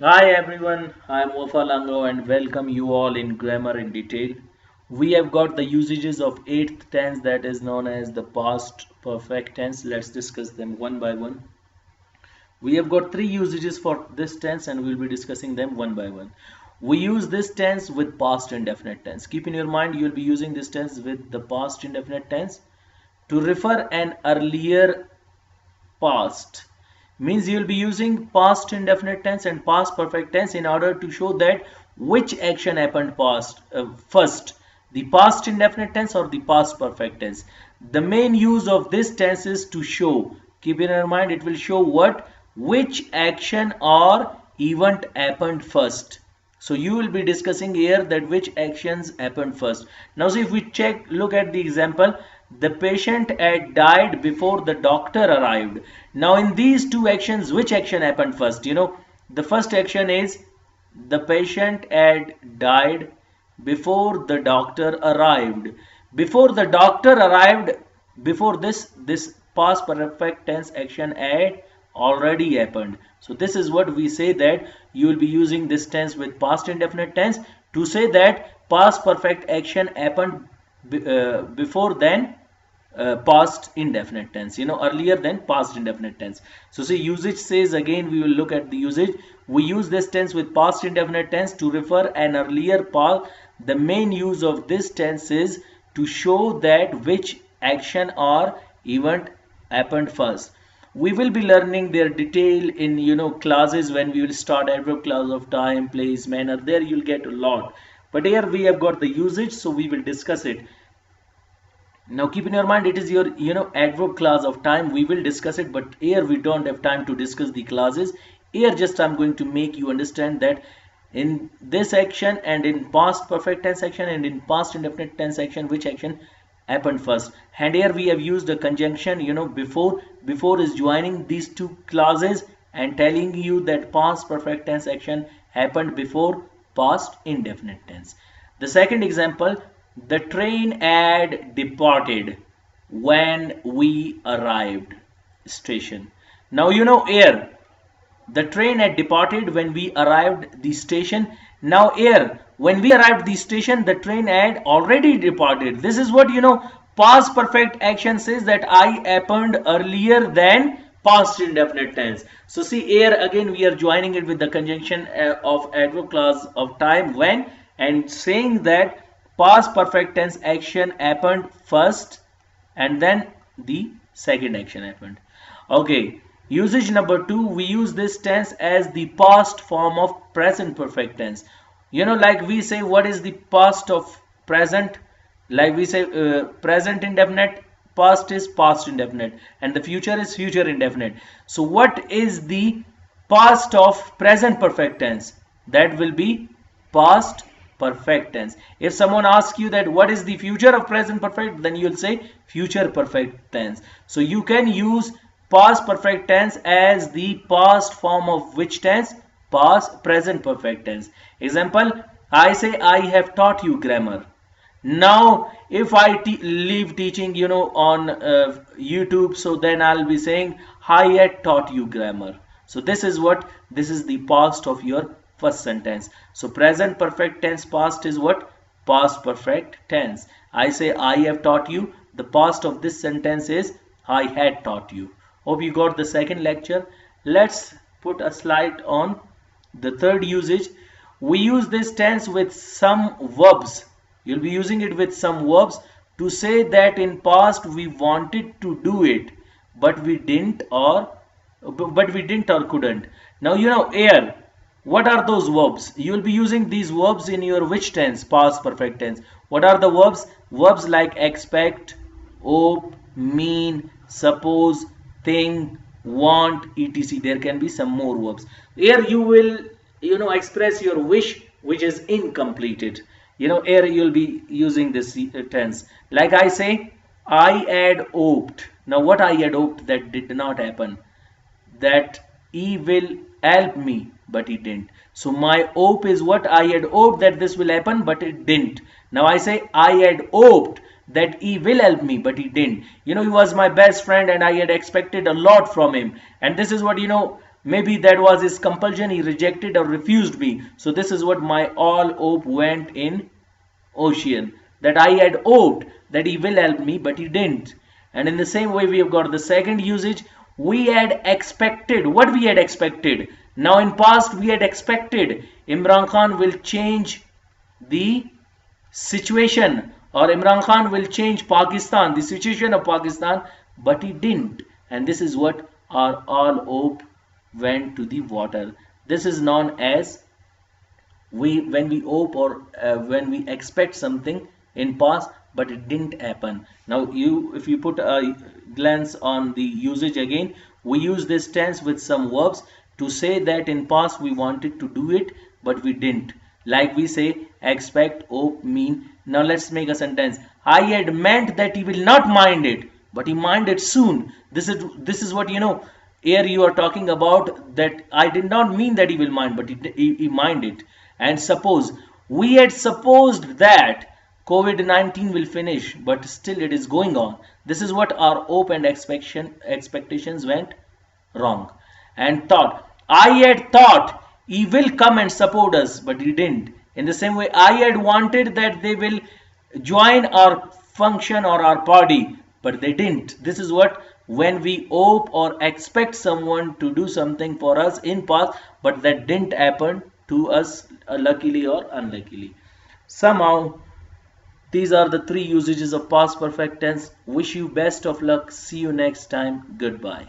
Hi everyone, I am Wafa Lango and welcome you all in Grammar in Detail. We have got the usages of 8th tense that is known as the past perfect tense. Let's discuss them one by one. We have got three usages for this tense and we'll be discussing them one by one. We use this tense with past indefinite tense. Keep in your mind you'll be using this tense with the past indefinite tense to refer an earlier past means you'll be using past indefinite tense and past perfect tense in order to show that which action happened first, the past indefinite tense or the past perfect tense. The main use of this tense is to show, keep in your mind, it will show what which action or event happened first. So you will be discussing here that which actions happened first. Now see, if we look at the example, the patient had died before the doctor arrived. Now in these two actions, which action happened first? The first action is the patient had died before the doctor arrived. Before the doctor arrived, before this past perfect tense action had already happened. So this is what we say, that you will be using this tense with past indefinite tense to say that past perfect action happened before then past indefinite tense, earlier than past indefinite tense. So see, usage says, again we will look at the usage. We use this tense with past indefinite tense to refer an earlier past. The main use of this tense is to show that which action or event happened first. We will be learning their detail in classes when we will start adverb clause of time, place, manner. There you'll get a lot, but here we have got the usage, so we will discuss it. Now keep in your mind, it is your adverb clause of time. We will discuss it, but here we don't have time to discuss the clauses. Here just I'm going to make you understand that in this action and in past perfect tense action and in past indefinite tense action, which action happened first. And here we have used a conjunction, before is joining these two clauses and telling you that past perfect tense action happened before past indefinite tense. The second example, the train had departed when we arrived station. Now here the train had departed when we arrived the station. Now here when we arrived the station, the train had already departed. This is what past perfect action says, that I happened earlier than past indefinite tense. So see, here again we are joining it with the conjunction of adverb clause of time when, and saying that past perfect tense action happened first and then the second action happened. Okay, usage number 2, we use this tense as the past form of present perfect tense. Like we say, what is the past of present? Like we say, present indefinite, past is past indefinite, and the future is future indefinite. So what is the past of present perfect tense? That will be past perfect tense. If someone asks you that what is the future of present perfect, then you'll say future perfect tense. So you can use past perfect tense as the past form of which tense? Past present perfect tense. Example, I say I have taught you grammar. Now if I leave teaching on YouTube, so then I'll be saying I had taught you grammar. So this is the past of your first sentence. So present perfect tense past is what? Past perfect tense. I say I have taught you. The past of this sentence is I had taught you. Hope you got the second lecture. Let's put a slide on the third usage. We use this tense with some verbs. You'll be using it with some verbs to say that in past we wanted to do it, but we didn't or couldn't. Now here, what are those verbs? You will be using these verbs in your which tense? Past perfect tense. What are the verbs? Verbs like expect, hope, mean, suppose, think, want, etc. There can be some more verbs. Here you will express your wish, which is incompleted. Here you'll be using this tense. Like I say, I had hoped. Now what I had hoped that did not happen, that he will help me, but he didn't. So my hope is what? I had hoped that this will happen, but it didn't. Now I say I had hoped that he will help me, but he didn't. He was my best friend and I had expected a lot from him. And this is what Maybe that was his compulsion, he rejected or refused me. So this is what my all hope went in ocean. That I had hoped that he will help me, but he didn't. And in the same way, we have got the second usage. We had expected. What we had expected? Now in past, we had expected Imran Khan will change the situation, or Imran Khan will change Pakistan, the situation of Pakistan, but he didn't. And this is what our all hope went to the water. This is known as we when we hope or when we expect something in past but it didn't happen. Now you if you put a glance on the usage again, we use this tense with some verbs to say that in past we wanted to do it but we didn't. Like we say expect, hope, mean. Now let's make a sentence. I had meant that he will not mind it, but he minded soon. This is what here you are talking about, that I did not mean that he will mind, but he minded. And suppose, we had supposed that COVID-19 will finish, but still it is going on. This is what our hope and expectations went wrong. And thought, I had thought he will come and support us, but he didn't. In the same way, I had wanted that they will join our function or our party, but they didn't. This is what when we hope or expect someone to do something for us in past, but that didn't happen to us, luckily or unluckily. Somehow, these are the three usages of past perfect tense. Wish you best of luck. See you next time. Goodbye.